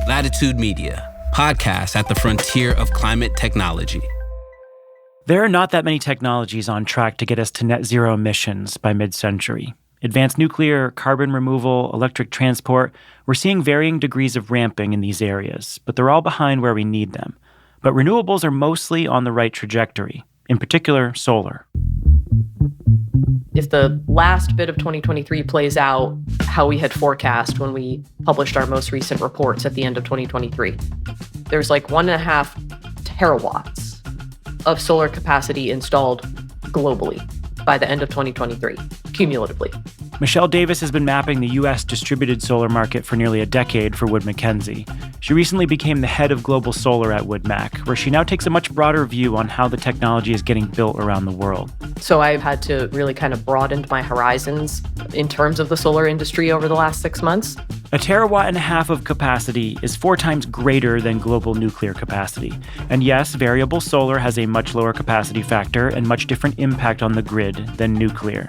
Latitude Media, podcast at the frontier of climate technology. There are not that many technologies on track to get us to net zero emissions by mid-century. Advanced nuclear, carbon removal, electric transport, we're seeing varying degrees of ramping in these areas, but they're all behind where we need them. But renewables are mostly on the right trajectory, in particular solar. If the last bit of 2023 plays out how we had forecast when we published our most recent reports at the end of 2023, there's like 1.5 terawatts of solar capacity installed globally by the end of 2023, cumulatively. Michelle Davis has been mapping the U.S. distributed solar market for nearly a decade for Wood Mackenzie. She recently became the head of global solar at Wood Mac, where she now takes a much broader view on how the technology is getting built around the world. So I've had to really kind of broaden my horizons in terms of the solar industry over the last 6 months. 1.5 terawatts of capacity is 4 times greater than global nuclear capacity. And yes, variable solar has a much lower capacity factor and much different impact on the grid than nuclear.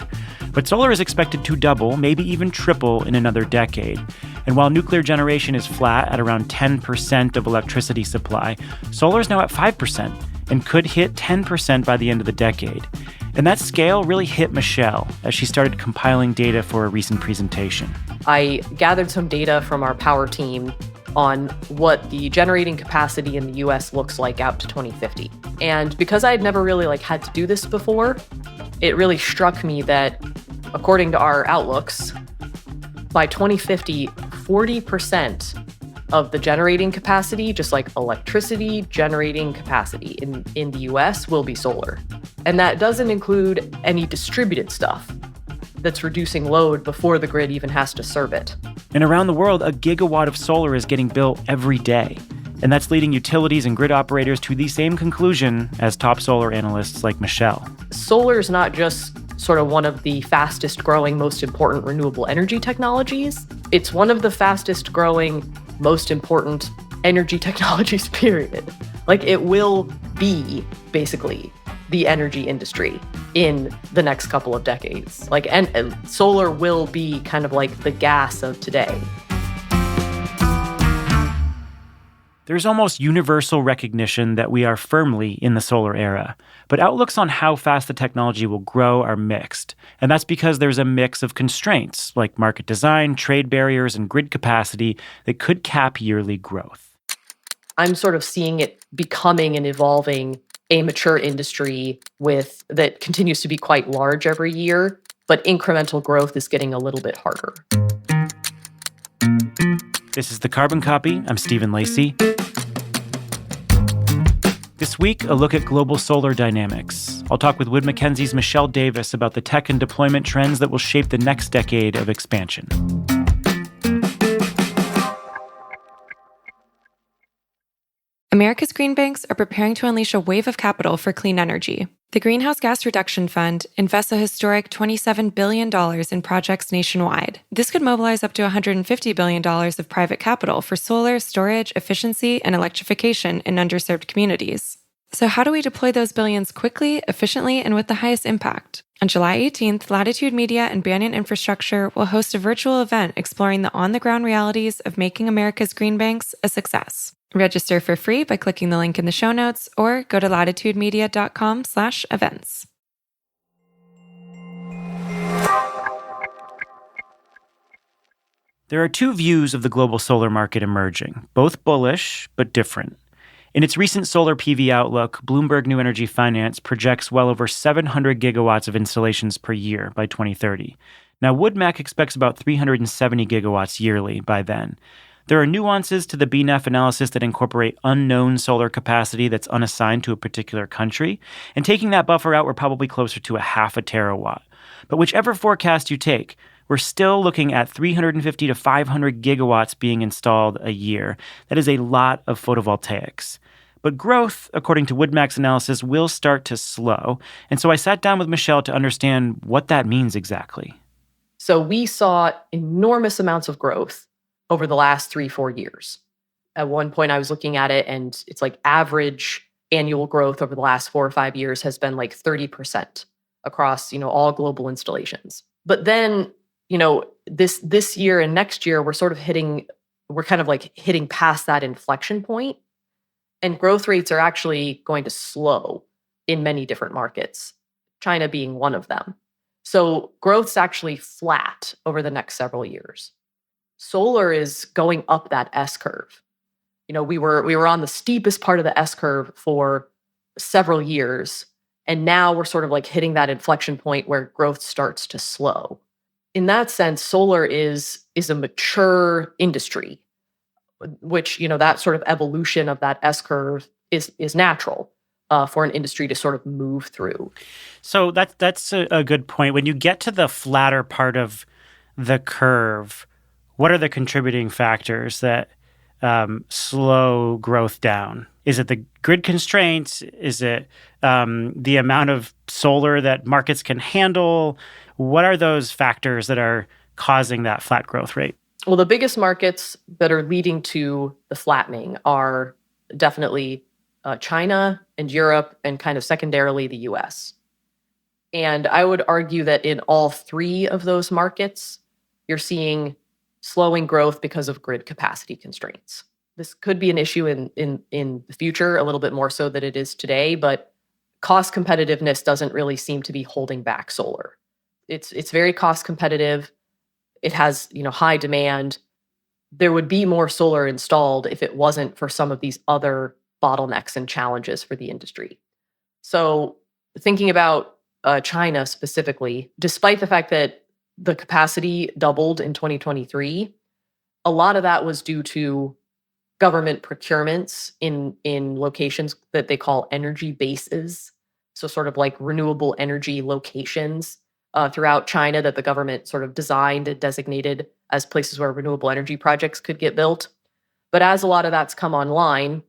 But solar is expected to double, maybe even triple in another decade. And while nuclear generation is flat at around 10% of electricity supply, solar is now at 5% and could hit 10% by the end of the decade. And that scale really hit Michelle as she started compiling data for a recent presentation. I gathered some data from our power team on what the generating capacity in the US looks like out to 2050. And because I had never really had to do this before, it really struck me that according to our outlooks, by 2050, 40% of the generating capacity, just like electricity generating capacity in the US, will be solar. And that doesn't include any distributed stuff that's reducing load before the grid even has to serve it. And around the world, 1 gigawatt of solar is getting built every day. And that's leading utilities and grid operators to the same conclusion as top solar analysts like Michelle. Solar is not just sort of one of the fastest growing, most important renewable energy technologies. It's one of the fastest growing, most important energy technologies, period. It will be basically the energy industry in the next couple of decades. And solar will be kind of like the gas of today. There's almost universal recognition that we are firmly in the solar era, but outlooks on how fast the technology will grow are mixed. And that's because there's a mix of constraints, like market design, trade barriers, and grid capacity that could cap yearly growth. I'm sort of seeing it becoming and evolving a mature industry that continues to be quite large every year, but incremental growth is getting a little bit harder. This is The Carbon Copy. I'm Stephen Lacey. This week, a look at global solar dynamics. I'll talk with Wood Mackenzie's Michelle Davis about the tech and deployment trends that will shape the next decade of expansion. America's green banks are preparing to unleash a wave of capital for clean energy. The Greenhouse Gas Reduction Fund invests a historic $27 billion in projects nationwide. This could mobilize up to $150 billion of private capital for solar, storage, efficiency, and electrification in underserved communities. So how do we deploy those billions quickly, efficiently, and with the highest impact? On July 18th, Latitude Media and Banyan Infrastructure will host a virtual event exploring the on-the-ground realities of making America's green banks a success. Register for free by clicking the link in the show notes or go to latitudemedia.com/events. There are 2 views of the global solar market emerging, both bullish but different. In its recent solar PV outlook, Bloomberg New Energy Finance projects well over 700 gigawatts of installations per year by 2030. Now, Wood Mac expects about 370 gigawatts yearly by then. There are nuances to the BNEF analysis that incorporate unknown solar capacity that's unassigned to a particular country, and taking that buffer out, we're probably closer to 0.5 terawatt. But whichever forecast you take, we're still looking at 350 to 500 gigawatts being installed a year. That is a lot of photovoltaics. But growth, according to Wood Mac's analysis, will start to slow. And so I sat down with Michelle to understand what that means exactly. So we saw enormous amounts of growth over the last 3-4 years. At one point I was looking at it and it's average annual growth over the last 4 or 5 years has been 30% across, all global installations. But then, this year and next year, we're sort of hitting we're kind of like hitting past that inflection point, and growth rates are actually going to slow in many different markets, China being one of them. So growth's actually flat over the next several years. Solar is going up that S curve. We were on the steepest part of the S curve for several years, and now we're sort of like hitting that inflection point where growth starts to slow. In that sense, solar is a mature industry, which, that sort of evolution of that S curve is natural for an industry to sort of move through. So that's a good point. When you get to the flatter part of the curve, what are the contributing factors that slow growth down? Is it the grid constraints? Is it the amount of solar that markets can handle? What are those factors that are causing that flat growth rate? Well, the biggest markets that are leading to the flattening are definitely China and Europe, and kind of secondarily the US. And I would argue that in all three of those markets, you're seeing slowing growth because of grid capacity constraints. This could be an issue in the future, a little bit more so than it is today, but cost competitiveness doesn't really seem to be holding back solar. It's very cost competitive. It has, high demand. There would be more solar installed if it wasn't for some of these other bottlenecks and challenges for the industry. So thinking about China specifically, despite the fact that the capacity doubled in 2023, a lot of that was due to government procurements in locations that they call energy bases. So sort of like renewable energy locations throughout China that the government sort of designed and designated as places where renewable energy projects could get built. But as a lot of that's come online,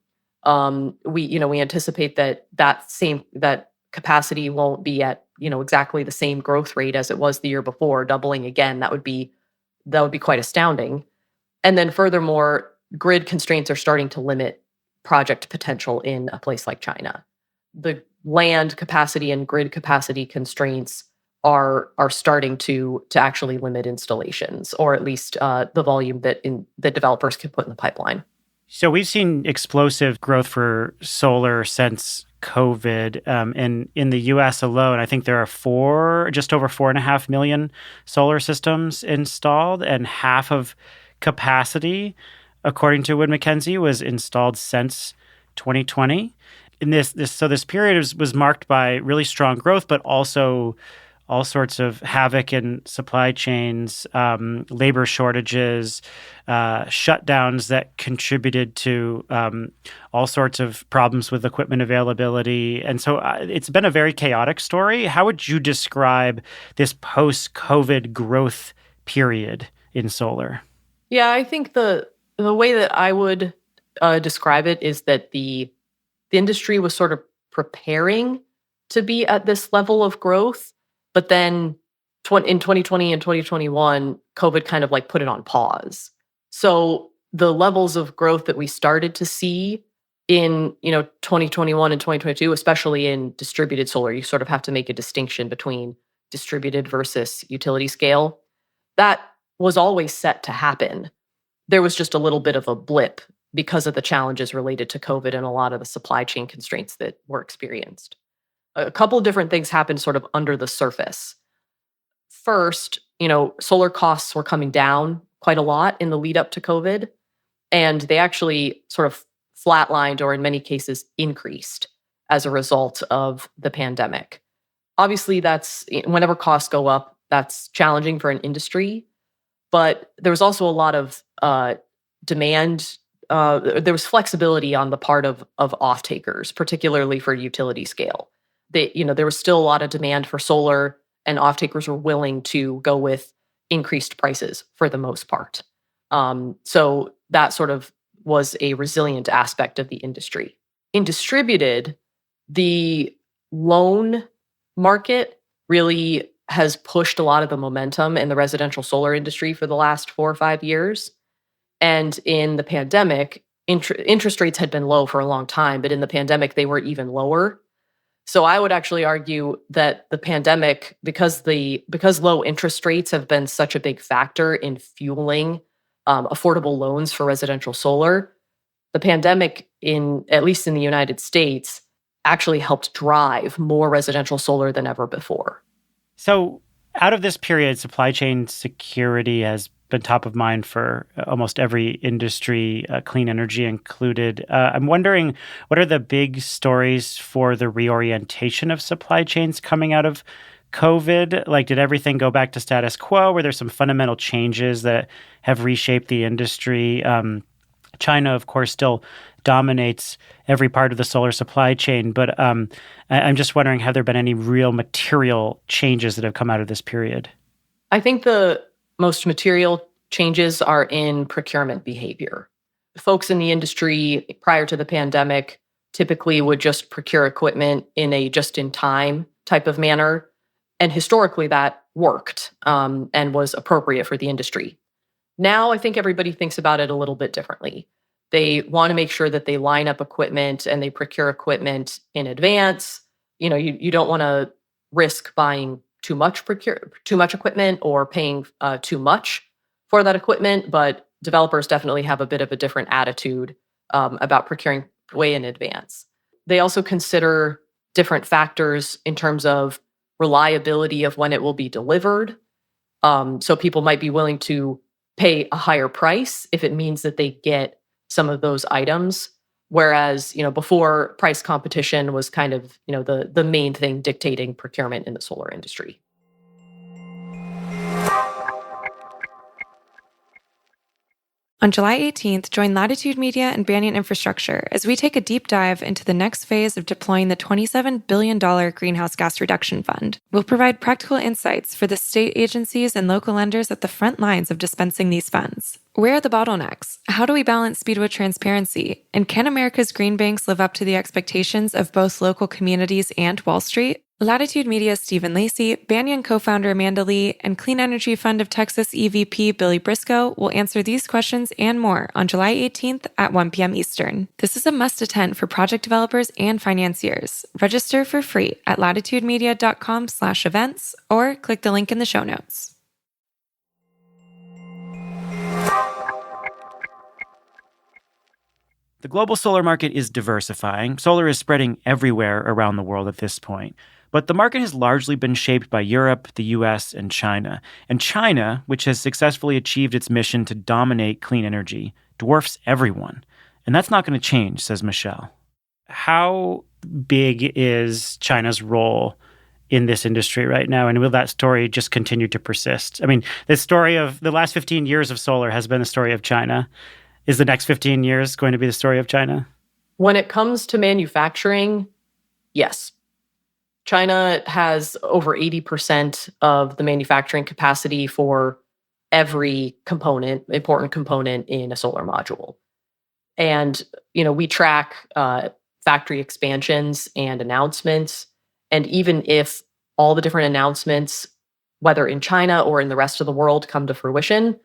we anticipate that capacity won't be at exactly the same growth rate as it was the year before, doubling again. That would be quite astounding. And then furthermore, grid constraints are starting to limit project potential in a place like China. The land capacity and grid capacity constraints are starting to actually limit installations, or at least the volume that developers can put in the pipeline. So we've seen explosive growth for solar since COVID. In the U.S. alone, I think there are just over 4.5 million solar systems installed, and half of capacity, according to Mackenzie, was installed since 2020. In this period was marked by really strong growth, but also all sorts of havoc in supply chains, labor shortages, shutdowns that contributed to all sorts of problems with equipment availability. And so it's been a very chaotic story. How would you describe this post-COVID growth period in solar? Yeah, I think the way that I would describe it is that the industry was sort of preparing to be at this level of growth. But then in 2020 and 2021, COVID kind of like put it on pause. So the levels of growth that we started to see in 2021 and 2022, especially in distributed solar, you sort of have to make a distinction between distributed versus utility scale. That was always set to happen. There was just a little bit of a blip because of the challenges related to COVID and a lot of the supply chain constraints that were experienced. A couple of different things happened sort of under the surface. First, solar costs were coming down quite a lot in the lead up to COVID, and they actually sort of flatlined, or in many cases increased, as a result of the pandemic. Obviously, that's whenever costs go up, that's challenging for an industry, but there was also a lot of demand. There was flexibility on the part of off-takers, particularly for utility scale. There was still a lot of demand for solar, and off-takers were willing to go with increased prices for the most part. So that sort of was a resilient aspect of the industry. In distributed, the loan market really has pushed a lot of the momentum in the residential solar industry for the last 4 or 5 years. And in the pandemic, interest rates had been low for a long time, but in the pandemic, they were even lower. So I would actually argue that the pandemic, because low interest rates have been such a big factor in fueling affordable loans for residential solar, the pandemic, at least in the United States, actually helped drive more residential solar than ever before. So out of this period, supply chain security has been top of mind for almost every industry, clean energy included. I'm wondering, what are the big stories for the reorientation of supply chains coming out of COVID? Like, did everything go back to status quo? Were there some fundamental changes that have reshaped the industry? China, of course, still dominates every part of the solar supply chain, but I'm just wondering, have there been any real material changes that have come out of this period? I think the most material changes are in procurement behavior. Folks in the industry prior to the pandemic typically would just procure equipment in a just-in-time type of manner. And historically, that worked and was appropriate for the industry. Now, I think everybody thinks about it a little bit differently. They want to make sure that they line up equipment and they procure equipment in advance. You don't want to risk buying too much equipment or paying too much for that equipment, but developers definitely have a bit of a different attitude about procuring way in advance. They also consider different factors in terms of reliability of when it will be delivered. So people might be willing to pay a higher price if it means that they get some of those items. Whereas, before, price competition was kind of, the main thing dictating procurement in the solar industry. On July 18th, join Latitude Media and Banyan Infrastructure as we take a deep dive into the next phase of deploying the $27 billion Greenhouse Gas Reduction Fund. We'll provide practical insights for the state agencies and local lenders at the front lines of dispensing these funds. Where are the bottlenecks? How do we balance speed with transparency? And can America's green banks live up to the expectations of both local communities and Wall Street? Latitude Media's Stephen Lacey, Banyan co-founder Amanda Lee, and Clean Energy Fund of Texas EVP Billy Briscoe will answer these questions and more on July 18th at 1 p.m. Eastern. This is a must-attend for project developers and financiers. Register for free at latitudemedia.com/events or click the link in the show notes. The global solar market is diversifying. Solar is spreading everywhere around the world at this point. But the market has largely been shaped by Europe, the US, and China. And China, which has successfully achieved its mission to dominate clean energy, dwarfs everyone. And that's not going to change, says Michelle. How big is China's role in this industry right now? And will that story just continue to persist? I mean, the story of the last 15 years of solar has been the story of China. Is the next 15 years going to be the story of China? When it comes to manufacturing, yes. China has over 80% of the manufacturing capacity for every important component in a solar module. And, we track factory expansions and announcements. And even if all the different announcements, whether in China or in the rest of the world, come to fruition,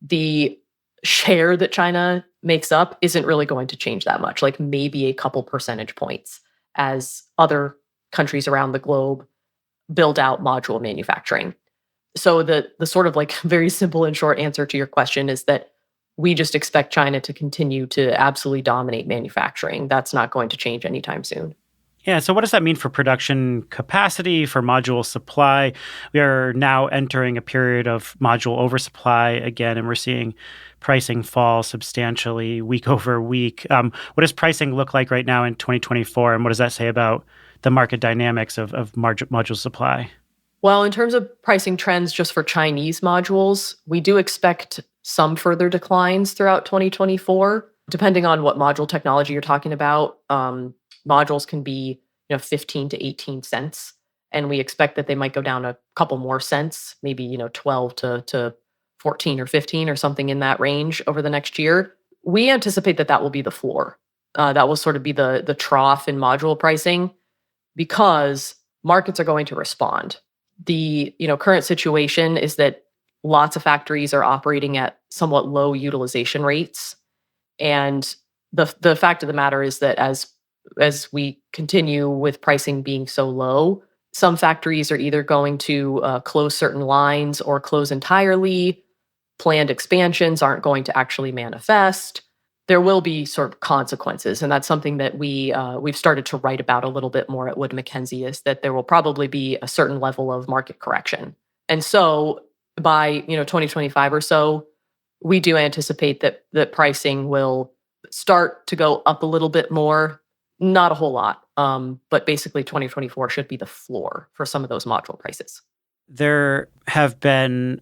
the share that China makes up isn't really going to change that much, like maybe a couple percentage points as other countries around the globe build out module manufacturing. So the sort of like very simple and short answer to your question is that we just expect China to continue to absolutely dominate manufacturing. That's not going to change anytime soon. Yeah, so what does that mean for production capacity, for module supply? We are now entering a period of module oversupply again, and we're seeing pricing fall substantially week over week. What does pricing look like right now in 2024, and what does that say about the market dynamics of module supply? Well, in terms of pricing trends just for Chinese modules, we do expect some further declines throughout 2024, depending on what module technology you're talking about. Modules can be 15 to 18 cents, and we expect that they might go down a couple more cents, maybe 12 to 14 or 15 or something in that range over the next year. We anticipate that will be the floor. That will sort of be the trough in module pricing, because markets are going to respond. The current situation is that lots of factories are operating at somewhat low utilization rates, and the fact of the matter is that as we continue with pricing being so low, some factories are either going to close certain lines or close entirely, planned expansions aren't going to actually manifest. There will be sort of consequences, and that's something that we've started to write about a little bit more at Wood Mackenzie, is that there will probably be a certain level of market correction. And so by 2025 or so, we do anticipate that pricing will start to go up a little bit more, not a whole lot, but basically 2024 should be the floor for some of those module prices. There have been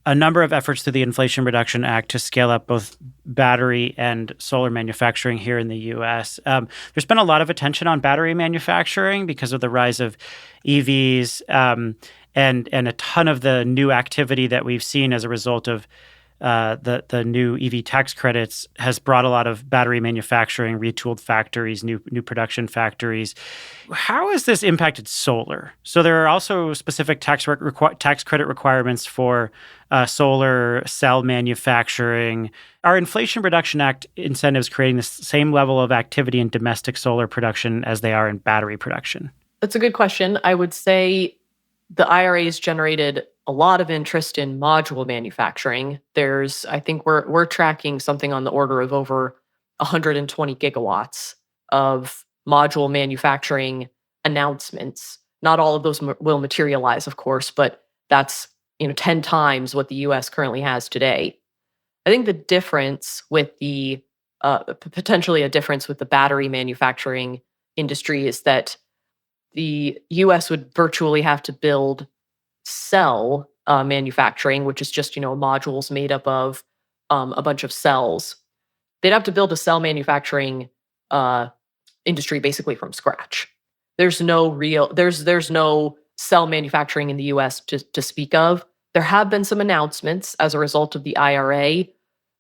a number of efforts through the Inflation Reduction Act to scale up both battery and solar manufacturing here in the U.S. There's been a lot of attention on battery manufacturing because of the rise of EVs and a ton of the new activity that we've seen as a result of the new EV tax credits has brought a lot of battery manufacturing, retooled factories, new production factories. How has this impacted solar? So there are also specific tax credit requirements for solar cell manufacturing. Are Inflation Reduction Act incentives creating the same level of activity in domestic solar production as they are in battery production? That's a good question. I would say the IRA has generated a lot of interest in module manufacturing. I think we're tracking something on the order of over 120 gigawatts of module manufacturing announcements. Not all of those will materialize, of course, but that's 10 times what the U.S. currently has today. I think the difference with the potentially a difference with the battery manufacturing industry is that the U.S. would virtually have to build cell manufacturing, which is just modules made up of a bunch of cells. They'd have to build a cell manufacturing industry basically from scratch. There's no cell manufacturing in the U.S. to speak of. There have been some announcements as a result of the IRA,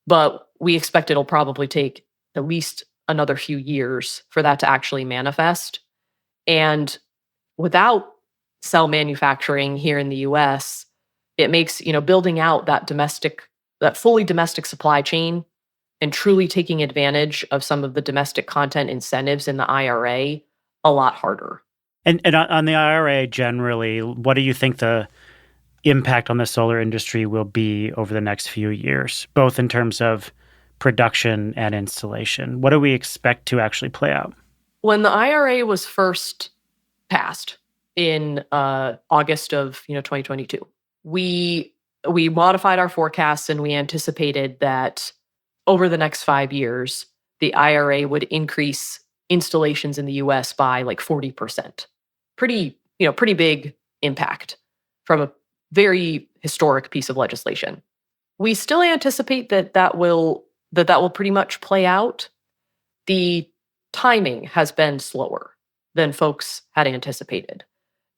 but we expect it'll probably take at least another few years for that to actually manifest. And without cell manufacturing here in the US, it makes, building out that fully domestic supply chain and truly taking advantage of some of the domestic content incentives in the IRA a lot harder. And on the IRA generally, what do you think the impact on the solar industry will be over the next few years, both in terms of production and installation? What do we expect to actually play out? When the IRA was first passed in August of 2022, we modified our forecasts and we anticipated that over the next 5 years, the IRA would increase installations in the U.S. by like 40%. Pretty big impact from a very historic piece of legislation. We still anticipate that will pretty much play out. The timing has been slower than folks had anticipated.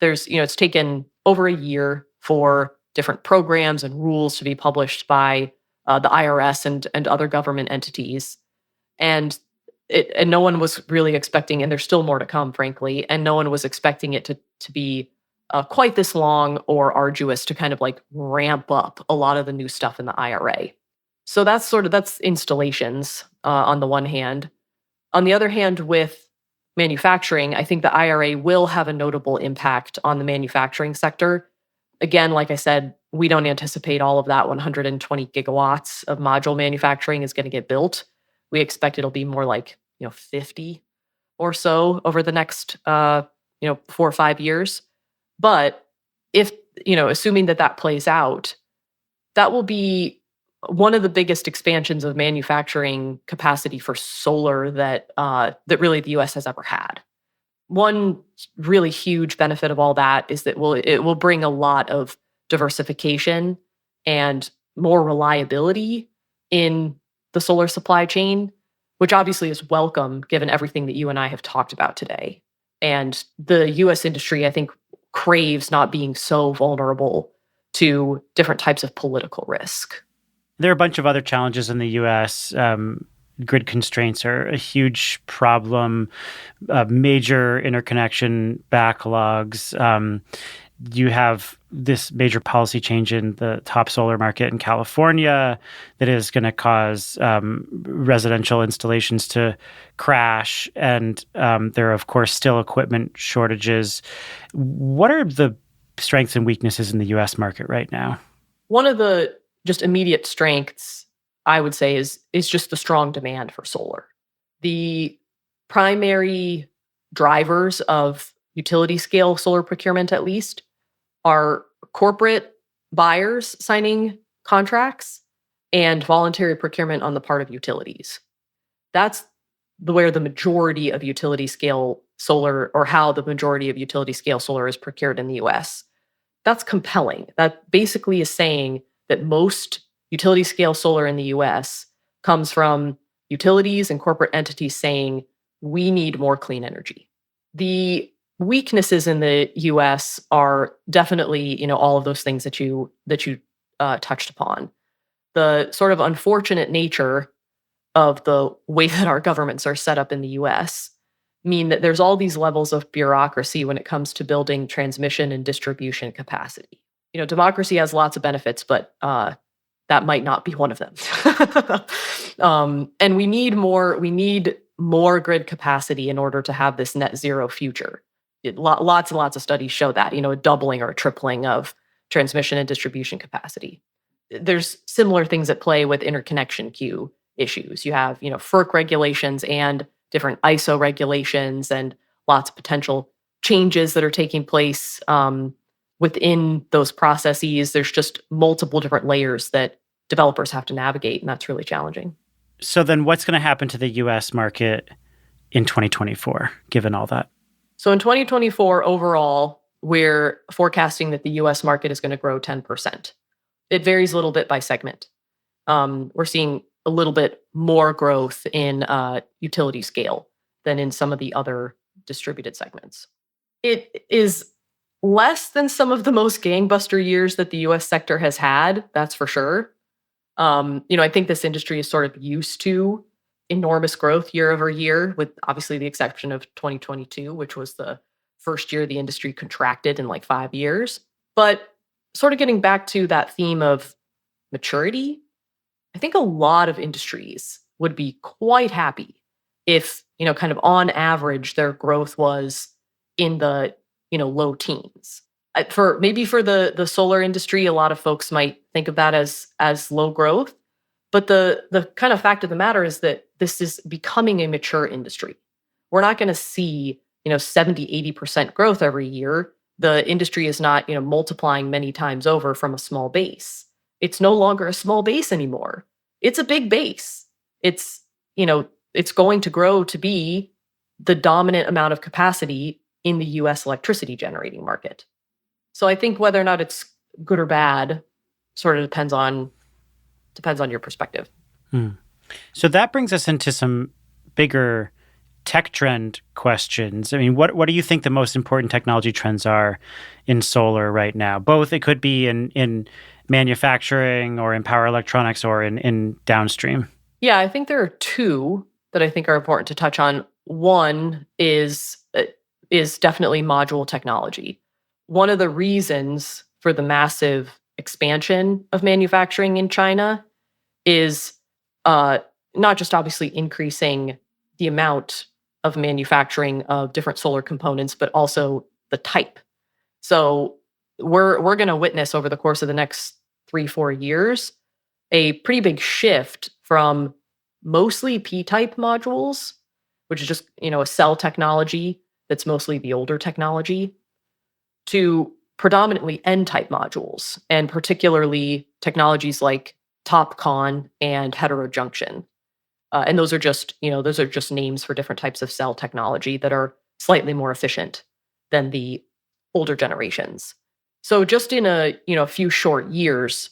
It's taken over a year for different programs and rules to be published by the IRS and other government entities. And no one was really expecting, and there's still more to come, frankly, and no one was expecting it to be quite this long or arduous to kind of like ramp up a lot of the new stuff in the IRA. So that's installations on the one hand. On the other hand, with manufacturing, I think the IRA will have a notable impact on the manufacturing sector. Again, like I said, we don't anticipate all of that 120 gigawatts of module manufacturing is going to get built. We expect it'll be more like 50 or so over the next 4 or 5 years. But if assuming that plays out, that will be one of the biggest expansions of manufacturing capacity for solar that really the U.S. has ever had. One really huge benefit of all that is that it will bring a lot of diversification and more reliability in the solar supply chain, which obviously is welcome given everything that you and I have talked about today. And the U.S. industry, I think, craves not being so vulnerable to different types of political risk. There are a bunch of other challenges in the U.S. Grid constraints are a huge problem, major interconnection backlogs. You have this major policy change in the top solar market in California that is going to cause residential installations to crash. And there are, of course, still equipment shortages. What are the strengths and weaknesses in the U.S. market right now? One of the just immediate strengths, I would say, is just the strong demand for solar. The primary drivers of utility scale solar procurement, at least, are corporate buyers signing contracts and voluntary procurement on the part of utilities. That's where the majority of utility scale solar, or how the majority of utility scale solar is procured in the US. That's compelling. That basically is saying that most utility scale solar in the US comes from utilities and corporate entities saying, we need more clean energy. The weaknesses in the US are definitely, all of those things that you touched upon. The sort of unfortunate nature of the way that our governments are set up in the US mean that there's all these levels of bureaucracy when it comes to building transmission and distribution capacity. Democracy has lots of benefits, but that might not be one of them. And we need more grid capacity in order to have this net zero future. Lots and lots of studies show that, a doubling or a tripling of transmission and distribution capacity. There's similar things at play with interconnection queue issues. You have, FERC regulations and different ISO regulations and lots of potential changes that are taking place within those processes. There's just multiple different layers that developers have to navigate, and that's really challenging. So then what's going to happen to the US market in 2024, given all that? So in 2024, overall, we're forecasting that the US market is going to grow 10%. It varies a little bit by segment. We're seeing a little bit more growth in utility scale than in some of the other distributed segments. It is less than some of the most gangbuster years that the US sector has had, that's for sure. I think this industry is sort of used to enormous growth year over year, with obviously the exception of 2022, which was the first year the industry contracted in like 5 years. But sort of getting back to that theme of maturity, I think a lot of industries would be quite happy if, kind of on average, their growth was in the, low teens. For the solar industry, a lot of folks might think of that as low growth. But the kind of fact of the matter is that this is becoming a mature industry. We're not going to see, 70, 80% growth every year. The industry is not, multiplying many times over from a small base. It's no longer a small base anymore. It's a big base. It's going to grow to be the dominant amount of capacity in the US electricity generating market. So I think whether or not it's good or bad sort of depends on your perspective. So that brings us into some bigger tech trend questions. I mean, what do you think the most important technology trends are in solar right now? Both, it could be in manufacturing or in power electronics or in downstream. Yeah, I think there are two that I think are important to touch on. One is definitely module technology. One of the reasons for the massive expansion of manufacturing in China is not just obviously increasing the amount of manufacturing of different solar components, but also the type. So we're going to witness over the course of the next 3-4 years a pretty big shift from mostly P-type modules, which is just a cell technology that's mostly the older technology, to predominantly N-type modules, and particularly technologies like TOPCon and heterojunction. And those are just names for different types of cell technology that are slightly more efficient than the older generations. So just in a few short years,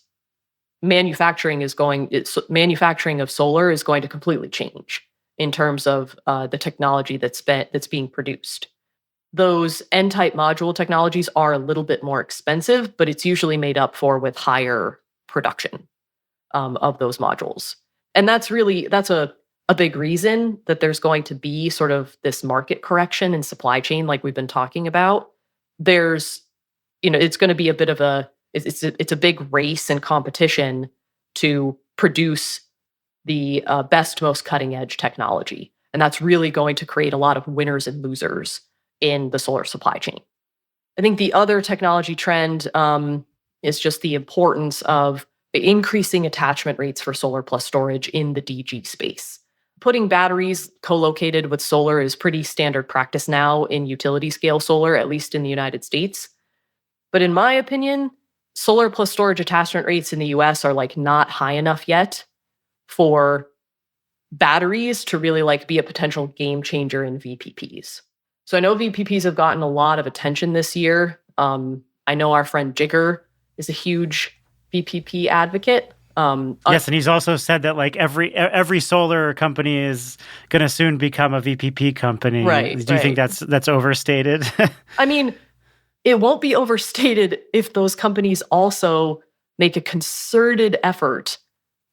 manufacturing of solar is going to completely change in terms of the technology that's being produced. Those N-type module technologies are a little bit more expensive, but it's usually made up for with higher production of those modules. And that's a big reason that there's going to be sort of this market correction in supply chain, like we've been talking about. There's, it's going to be a bit of it's a big race and competition to produce the best, most cutting edge technology. And that's really going to create a lot of winners and losers in the solar supply chain. I think the other technology trend is just the importance of increasing attachment rates for solar plus storage in the DG space. Putting batteries co-located with solar is pretty standard practice now in utility scale solar, at least in the United States. But in my opinion, solar plus storage attachment rates in the US are like not high enough yet for batteries to really like be a potential game changer in VPPs. So I know VPPs have gotten a lot of attention this year. I know our friend Jigger is a huge VPP advocate. Yes, and he's also said that like every solar company is going to soon become a VPP company. Right. Do you think that's overstated? I mean, it won't be overstated if those companies also make a concerted effort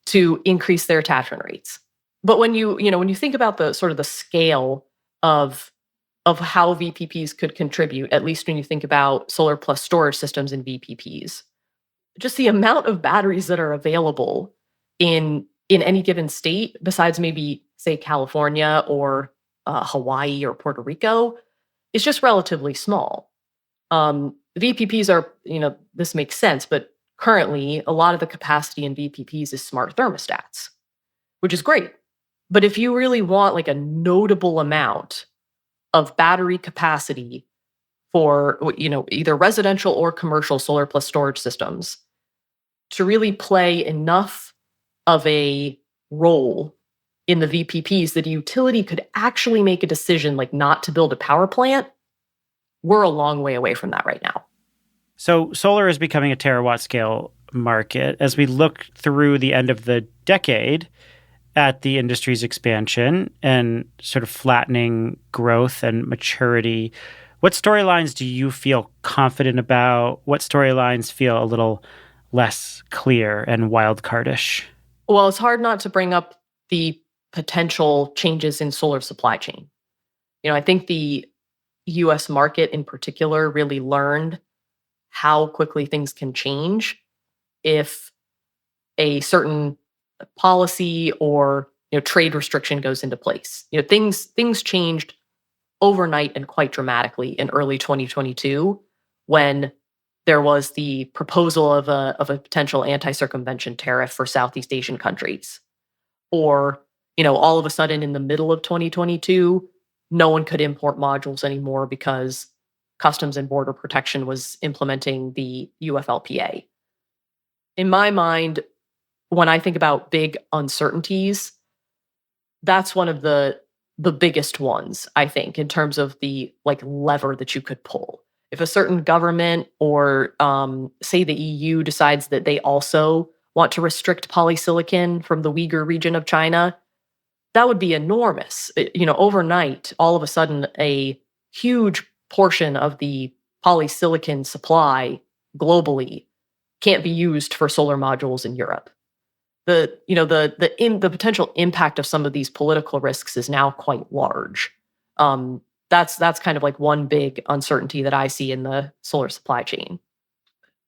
to increase their attachment rates. But when you think about the sort of the scale of how VPPs could contribute, at least when you think about solar plus storage systems in VPPs, just the amount of batteries that are available in any given state, besides maybe, say, California or Hawaii or Puerto Rico, is just relatively small. VPPs are, this makes sense, but currently a lot of the capacity in VPPs is smart thermostats, which is great. But if you really want like a notable amount of battery capacity for, either residential or commercial solar plus storage systems to really play enough of a role in the VPPs that a utility could actually make a decision like not to build a power plant, we're a long way away from that right now. So solar is becoming a terawatt scale market. As we look through the end of the decade at the industry's expansion and sort of flattening growth and maturity, what storylines do you feel confident about? What storylines feel a little less clear and wildcardish? Well, it's hard not to bring up the potential changes in solar supply chain. I think the US market in particular really learned how quickly things can change if a certain policy or trade restriction goes into place. Things changed overnight and quite dramatically in early 2022 when there was the proposal of a potential anti-circumvention tariff for Southeast Asian countries. Or, all of a sudden in the middle of 2022, no one could import modules anymore because Customs and Border Protection was implementing the UFLPA. In my mind, when I think about big uncertainties, that's one of the biggest ones, I think, in terms of the lever that you could pull. If a certain government or say the EU decides that they also want to restrict polysilicon from the Uyghur region of China, that would be enormous. Overnight, all of a sudden, a huge portion of the polysilicon supply globally can't be used for solar modules in Europe. The potential impact of some of these political risks is now quite large. That's kind of like one big uncertainty that I see in the solar supply chain.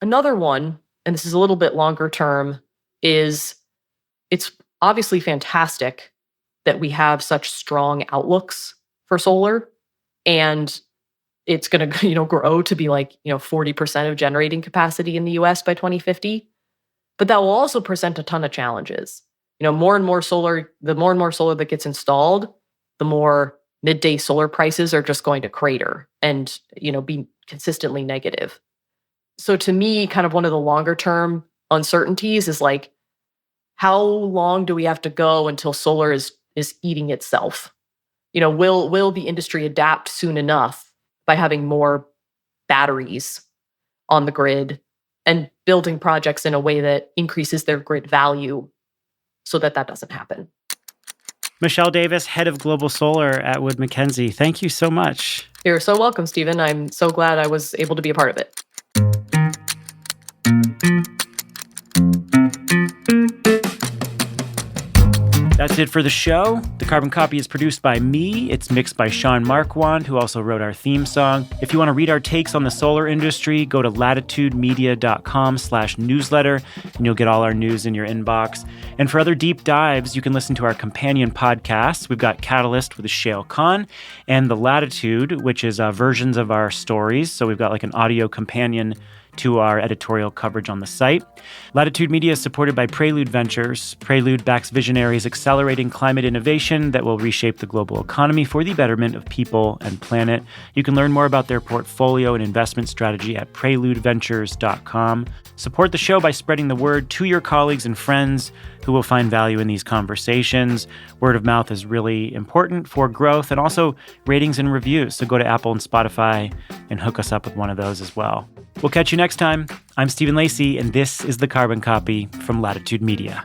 Another one, and this is a little bit longer term, is it's obviously fantastic that we have such strong outlooks for solar, and it's going to grow to be 40% of generating capacity in the US by 2050. But that will also present a ton of challenges. More and more solar that gets installed, the more midday solar prices are just going to crater and, be consistently negative. So to me, kind of one of the longer term uncertainties is how long do we have to go until solar is eating itself? Will the industry adapt soon enough by having more batteries on the grid and building projects in a way that increases their grid value so that doesn't happen? Michelle Davis, head of Global Solar at Wood Mackenzie. Thank you so much. You're so welcome, Stephen. I'm so glad I was able to be a part of it. That's it for the show. The Carbon Copy is produced by me. It's mixed by Sean Marquand, who also wrote our theme song. If you want to read our takes on the solar industry, go to latitudemedia.com/newsletter, and you'll get all our news in your inbox. And for other deep dives, you can listen to our companion podcasts. We've got Catalyst with Shale Khan and The Latitude, which is versions of our stories. So we've got an audio companion to our editorial coverage on the site. Latitude Media is supported by Prelude Ventures. Prelude backs visionaries accelerating climate innovation that will reshape the global economy for the betterment of people and planet. You can learn more about their portfolio and investment strategy at preludeventures.com. Support the show by spreading the word to your colleagues and friends who will find value in these conversations. Word of mouth is really important for growth, and also ratings and reviews. So go to Apple and Spotify and hook us up with one of those as well. We'll catch you next time. I'm Stephen Lacey, and this is The Carbon Copy from Latitude Media.